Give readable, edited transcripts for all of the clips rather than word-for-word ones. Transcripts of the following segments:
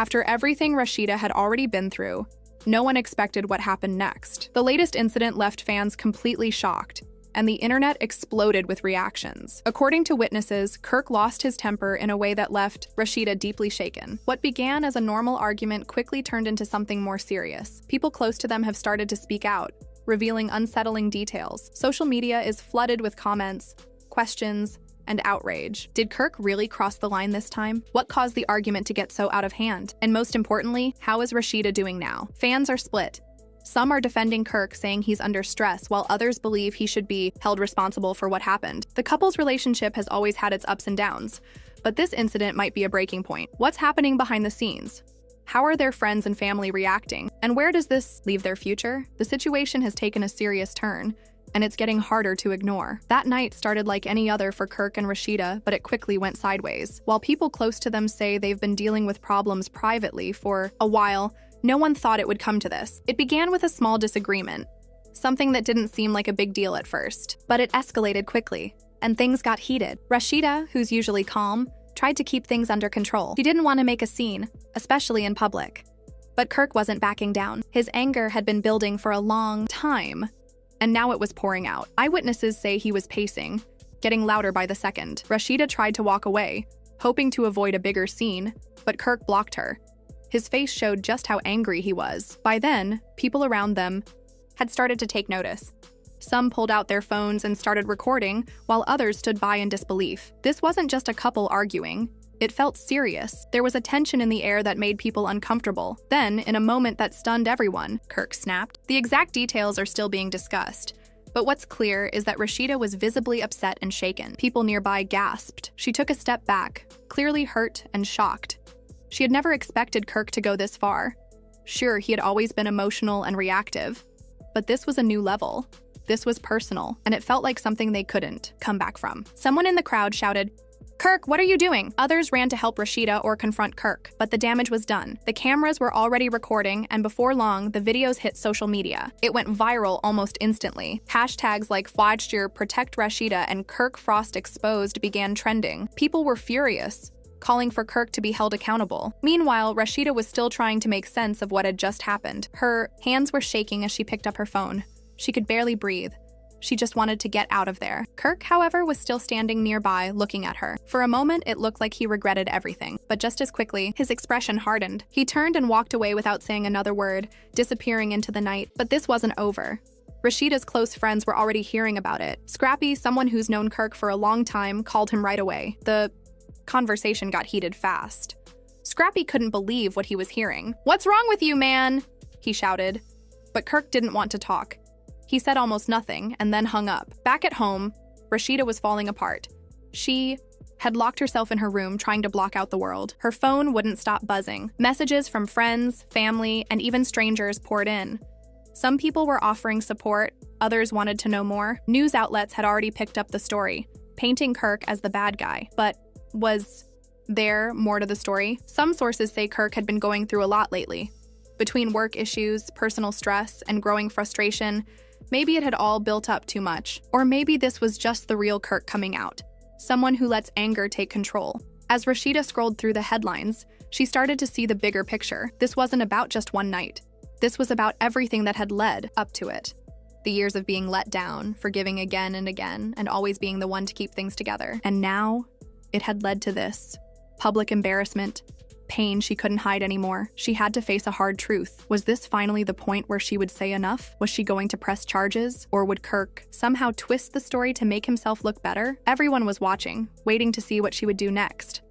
After everything Rasheeda had already been through, no one expected what happened next. The latest incident left fans completely shocked, and the internet exploded with reactions. According to witnesses, Kirk lost his temper in a way that left Rasheeda deeply shaken. What began as a normal argument quickly turned into something more serious. People close to them have started to speak out, revealing unsettling details. Social media is flooded with comments, questions, and outrage. Did Kirk really cross the line this time? What caused the argument to get so out of hand? And most importantly, how is Rasheeda doing now? Fans are split. Some are defending Kirk, saying he's under stress, while others believe he should be held responsible for what happened. The couple's relationship has always had its ups and downs, but this incident might be a breaking point. What's happening behind the scenes? How are their friends and family reacting? And where does this leave their future? The situation has taken a serious turn, and it's getting harder to ignore. That night started like any other for Kirk and Rasheeda, but it quickly went sideways. While people close to them say they've been dealing with problems privately for a while, no one thought it would come to this. It began with a small disagreement, something that didn't seem like a big deal at first, but it escalated quickly, and things got heated. Rasheeda, who's usually calm, tried to keep things under control. She didn't want to make a scene, especially in public. But Kirk wasn't backing down. His anger had been building for a long time, and now it was pouring out. Eyewitnesses say he was pacing, getting louder by the second. Rasheeda tried to walk away, hoping to avoid a bigger scene, but Kirk blocked her. His face showed just how angry he was. By then, people around them had started to take notice. Some pulled out their phones and started recording, while others stood by in disbelief. This wasn't just a couple arguing. It felt serious. There was a tension in the air that made people uncomfortable. Then, in a moment that stunned everyone, Kirk snapped. The exact details are still being discussed, but what's clear is that Rasheeda was visibly upset and shaken. People nearby gasped. She took a step back, clearly hurt and shocked. She had never expected Kirk to go this far. Sure, he had always been emotional and reactive, but this was a new level. This was personal, and it felt like something they couldn't come back from. Someone in the crowd shouted, "Kirk, what are you doing?" Others ran to help Rasheeda or confront Kirk, but the damage was done. The cameras were already recording, and before long, the videos hit social media. It went viral almost instantly. Hashtags like #FODGER, Protect Rasheeda, and Kirk Frost Exposed began trending. People were furious, calling for Kirk to be held accountable. Meanwhile, Rasheeda was still trying to make sense of what had just happened. Her hands were shaking as she picked up her phone. She could barely breathe. She just wanted to get out of there. Kirk, however, was still standing nearby, looking at her. For a moment, it looked like he regretted everything, but just as quickly, his expression hardened. He turned and walked away without saying another word, disappearing into the night. But this wasn't over. Rasheeda's close friends were already hearing about it. Scrappy, someone who's known Kirk for a long time, called him right away. The conversation got heated fast. Scrappy couldn't believe what he was hearing. "What's wrong with you, man?" he shouted. But Kirk didn't want to talk. He said almost nothing and then hung up. Back at home, Rasheeda was falling apart. She had locked herself in her room, trying to block out the world. Her phone wouldn't stop buzzing. Messages from friends, family, and even strangers poured in. Some people were offering support, others wanted to know more. News outlets had already picked up the story, painting Kirk as the bad guy. But was there more to the story? Some sources say Kirk had been going through a lot lately. Between work issues, personal stress, and growing frustration, maybe it had all built up too much. Or maybe this was just the real Kirk coming out, someone who lets anger take control. As Rasheeda scrolled through the headlines, she started to see the bigger picture. This wasn't about just one night. This was about everything that had led up to it. The years of being let down, forgiving again and again, and always being the one to keep things together. And now, it had led to this. Public embarrassment, pain she couldn't hide anymore. She had to face a hard truth. Was this finally the point where she would say enough? Was she going to press charges? Or would Kirk somehow twist the story to make himself look better? Everyone was watching, waiting to see what she would do next.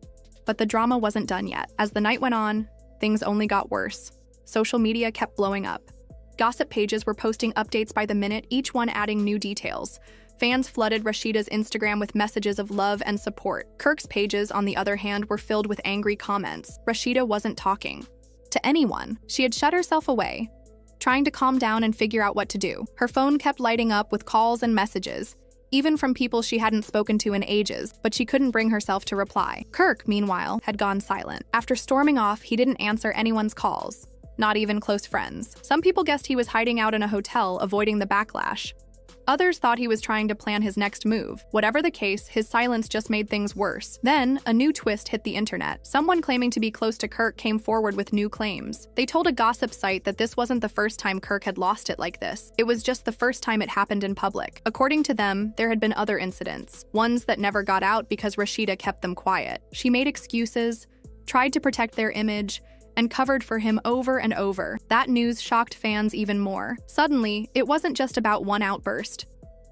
But the drama wasn't done yet. As the night went on, things only got worse. Social media kept blowing up. Gossip pages were posting updates by the minute, each one adding new details. Fans flooded Rasheeda's Instagram with messages of love and support. Kirk's pages, on the other hand, were filled with angry comments. Rasheeda wasn't talking to anyone. She had shut herself away, trying to calm down and figure out what to do. Her phone kept lighting up with calls and messages, even from people she hadn't spoken to in ages, but she couldn't bring herself to reply. Kirk, meanwhile, had gone silent. After storming off, he didn't answer anyone's calls, not even close friends. Some people guessed he was hiding out in a hotel, avoiding the backlash. Others thought he was trying to plan his next move. Whatever the case, his silence just made things worse. Then, a new twist hit the internet. Someone claiming to be close to Kirk came forward with new claims. They told a gossip site that this wasn't the first time Kirk had lost it like this. It was just the first time it happened in public. According to them, there had been other incidents, ones that never got out because Rasheeda kept them quiet. She made excuses, tried to protect their image, and covered for him over and over. That news shocked fans even more. Suddenly, it wasn't just about one outburst.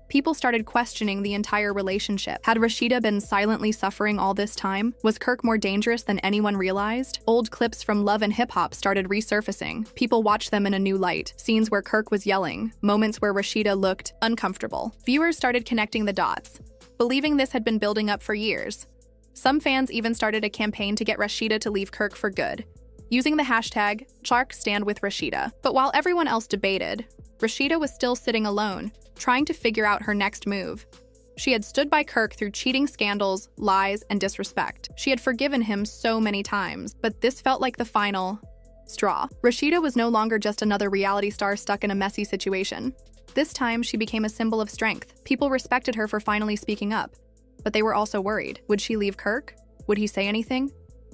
People started questioning the entire relationship. Had Rasheeda been silently suffering all this time? Was Kirk more dangerous than anyone realized? Old clips from Love and Hip Hop started resurfacing. People watched them in a new light. Scenes where Kirk was yelling, moments where Rasheeda looked uncomfortable. Viewers started connecting the dots, believing this had been building up for years. Some fans even started a campaign to get Rasheeda to leave Kirk for good, using the hashtag #SharkStandWithRasheeda. But while everyone else debated, Rasheeda was still sitting alone, trying to figure out her next move. She had stood by Kirk through cheating scandals, lies, and disrespect. She had forgiven him so many times, but this felt like the final straw. Rasheeda was no longer just another reality star stuck in a messy situation. This time, she became a symbol of strength. People respected her for finally speaking up, but they were also worried. Would she leave Kirk? Would he say anything?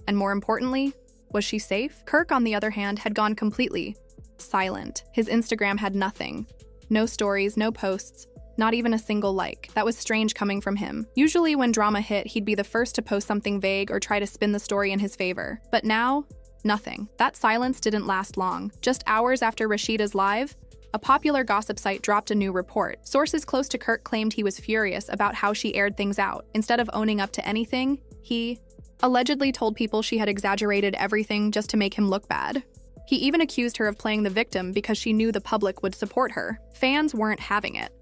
And more importantly, was she safe? Kirk, on the other hand, had gone completely silent. His Instagram had nothing. No stories, no posts, not even a single like. That was strange coming from him. Usually when drama hit, he'd be the first to post something vague or try to spin the story in his favor. But now, nothing. That silence didn't last long. Just hours after Rasheeda's live, a popular gossip site dropped a new report. Sources close to Kirk claimed he was furious about how she aired things out. Instead of owning up to anything, he allegedly told people she had exaggerated everything just to make him look bad. He even accused her of playing the victim because she knew the public would support her. Fans weren't having it.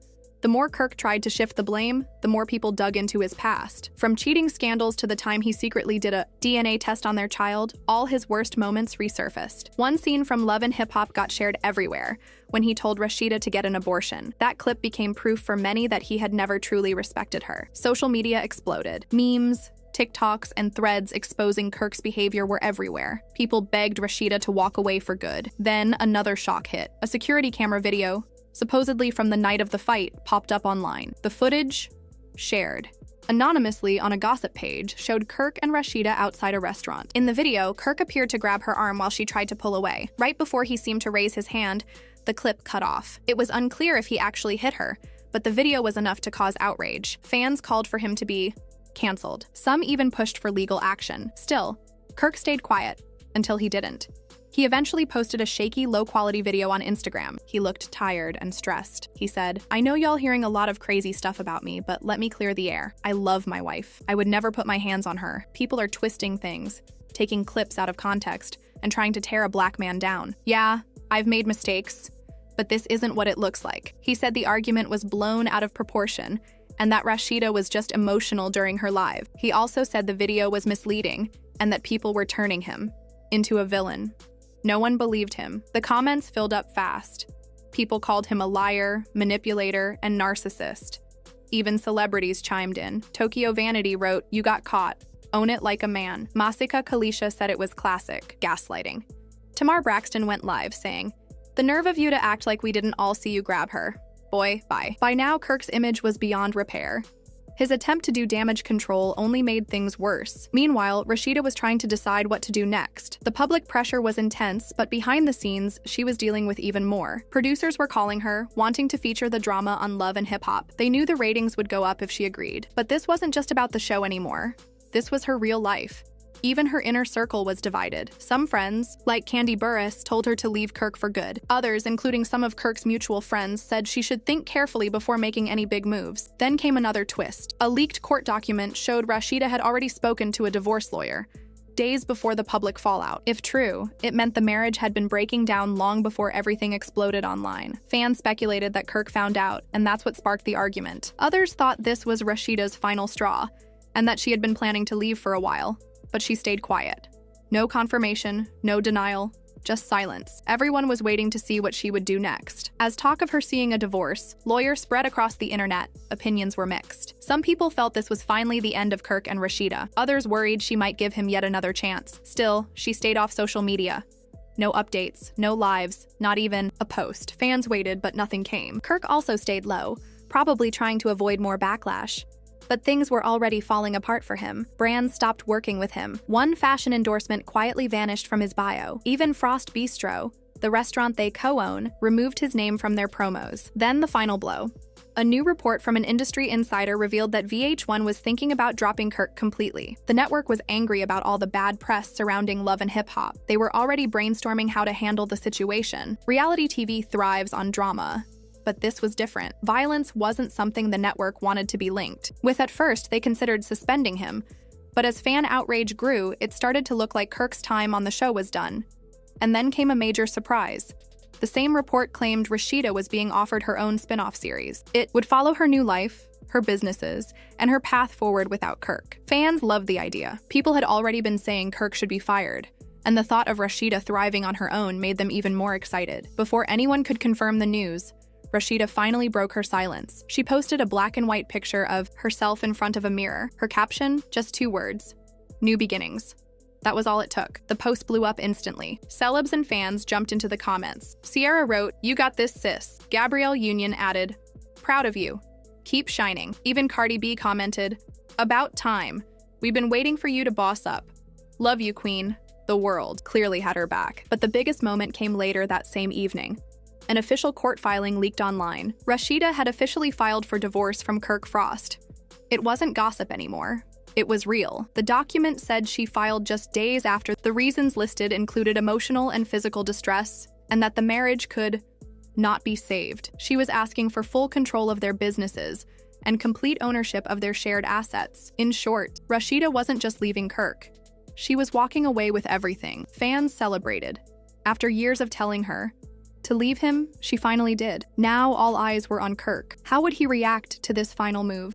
The more Kirk tried to shift the blame, the more people dug into his past. From cheating scandals to the time he secretly did a DNA test on their child, all his worst moments resurfaced. One scene from Love and Hip Hop got shared everywhere, when he told Rasheeda to get an abortion. That clip became proof for many that he had never truly respected her. Social media exploded. Memes, TikToks, and threads exposing Kirk's behavior were everywhere. People begged Rasheeda to walk away for good. Then another shock hit. A security camera video, supposedly from the night of the fight, popped up online. The footage, shared anonymously on a gossip page, showed Kirk and Rasheeda outside a restaurant. In the video, Kirk appeared to grab her arm while she tried to pull away. Right before he seemed to raise his hand, the clip cut off. It was unclear if he actually hit her, but the video was enough to cause outrage. Fans called for him to be canceled. Some even pushed for legal action. Still, Kirk stayed quiet until he didn't. He eventually posted a shaky, low-quality video on Instagram. He looked tired and stressed. He said, "I know y'all hearing a lot of crazy stuff about me, but let me clear the air. I love my wife. I would never put my hands on her. People are twisting things, taking clips out of context, and trying to tear a black man down. Yeah, I've made mistakes, but this isn't what it looks like." He said the argument was blown out of proportion, and that Rasheeda was just emotional during her live. He also said the video was misleading and that people were turning him into a villain. No one believed him. The comments filled up fast. People called him a liar, manipulator, and narcissist. Even celebrities chimed in. Tokyo Vanity wrote, "You got caught. Own it like a man." Masika Kalisha said it was classic gaslighting. Tamar Braxton went live saying, "The nerve of you to act like we didn't all see you grab her. Boy, bye." By now, Kirk's image was beyond repair. His attempt to do damage control only made things worse. Meanwhile, Rasheeda was trying to decide what to do next. The public pressure was intense, but behind the scenes, she was dealing with even more. Producers were calling her, wanting to feature the drama on Love and Hip Hop. They knew the ratings would go up if she agreed. But this wasn't just about the show anymore. This was her real life. Even her inner circle was divided. Some friends, like Candy Burris, told her to leave Kirk for good. Others, including some of Kirk's mutual friends, said she should think carefully before making any big moves. Then came another twist. A leaked court document showed Rasheeda had already spoken to a divorce lawyer, days before the public fallout. If true, it meant the marriage had been breaking down long before everything exploded online. Fans speculated that Kirk found out, and that's what sparked the argument. Others thought this was Rasheeda's final straw, and that she had been planning to leave for a while. But she stayed quiet. No confirmation, no denial, just silence. Everyone was waiting to see what she would do next. As talk of her seeing a divorce lawyer spread across the internet, opinions were mixed. Some people felt this was finally the end of Kirk and Rasheeda. Others worried she might give him yet another chance. Still, she stayed off social media. No updates, no lives, not even a post. Fans waited, but nothing came. Kirk also stayed low, probably trying to avoid more backlash. But things were already falling apart for him. Brands stopped working with him. One fashion endorsement quietly vanished from his bio. Even Frost Bistro, the restaurant they co-own, removed his name from their promos. Then the final blow. A new report from an industry insider revealed that VH1 was thinking about dropping Kirk completely. The network was angry about all the bad press surrounding Love and Hip Hop. They were already brainstorming how to handle the situation. Reality TV thrives on drama. But this was different. Violence wasn't something the network wanted to be linked with. At first, they considered suspending him. But as fan outrage grew, it started to look like Kirk's time on the show was done. And then came a major surprise. The same report claimed Rasheeda was being offered her own spin-off series. It would follow her new life, her businesses, and her path forward without Kirk. Fans loved the idea. People had already been saying Kirk should be fired, and the thought of Rasheeda thriving on her own made them even more excited. Before anyone could confirm the news, Rasheeda finally broke her silence. She posted a black and white picture of herself in front of a mirror. Her caption, just 2 words: new beginnings. That was all it took. The post blew up instantly. Celebs and fans jumped into the comments. Sierra wrote, "You got this, sis." Gabrielle Union added, "Proud of you. Keep shining." Even Cardi B commented, "About time. We've been waiting for you to boss up. Love you, queen." The world clearly had her back. But the biggest moment came later that same evening. An official court filing leaked online. Rasheeda had officially filed for divorce from Kirk Frost. It wasn't gossip anymore. It was real. The document said she filed just days after. The reasons listed included emotional and physical distress, and that the marriage could not be saved. She was asking for full control of their businesses and complete ownership of their shared assets. In short, Rasheeda wasn't just leaving Kirk. She was walking away with everything. Fans celebrated. After years of telling her to leave him, she finally did. Now all eyes were on Kirk. How would he react to this final move?